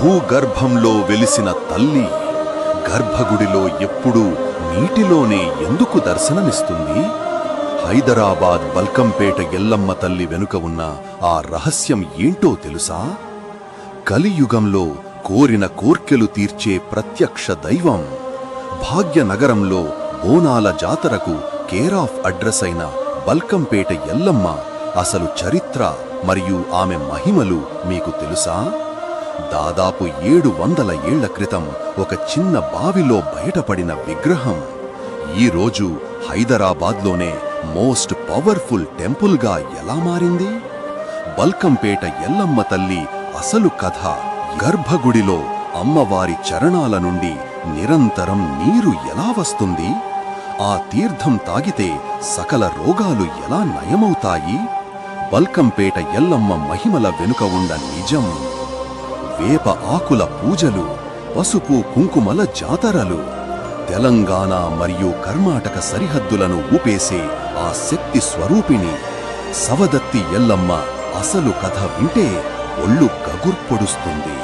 భూగర్భంలో వెలిసిన తల్లి గర్భగుడిలో ఎప్పుడూ నీటిలోనే ఎందుకు దర్శనమిస్తుంది? హైదరాబాద్ బల్కంపేట ఎల్లమ్మ తల్లి వెనుక ఉన్న ఆ రహస్యం ఏంటో తెలుసా? కలియుగంలో కోరిన కోర్కెలు తీర్చే ప్రత్యక్ష దైవం. భాగ్యనగరంలో బోనాల జాతరకు కేరాఫ్ అడ్రస్ అయిన బల్కంపేట ఎల్లమ్మ అసలు చరిత్ర మరియు ఆమె మహిమలు మీకు తెలుసా? దాదాపు 700 ఏళ్ల క్రితం ఒక చిన్న బావిలో బయటపడిన విగ్రహం ఈరోజు హైదరాబాద్లోనే మోస్ట్ పవర్ఫుల్ టెంపుల్గా ఎలా మారింది? బల్కంపేట ఎల్లమ్మ తల్లి అసలు కథ. గర్భగుడిలో అమ్మవారి చరణాల నుండి నిరంతరం నీరు ఎలా వస్తుంది? ఆ తీర్థం తాగితే సకల రోగాలు ఎలా నయమవుతాయి? బల్కంపేట ఎల్లమ్మ మహిమల వెనుక ఉన్న నిజం. వేప ఆకుల పూజలు, పసుపు కుంకుమల జాతరలు, తెలంగాణ మరియు కర్ణాటక సరిహద్దులను ఊపేసే ఆ శక్తి స్వరూపిణి సవదత్తి ఎల్లమ్మ అసలు కథ వింటే ఒళ్ళు గగుర్పొడుస్తుంది.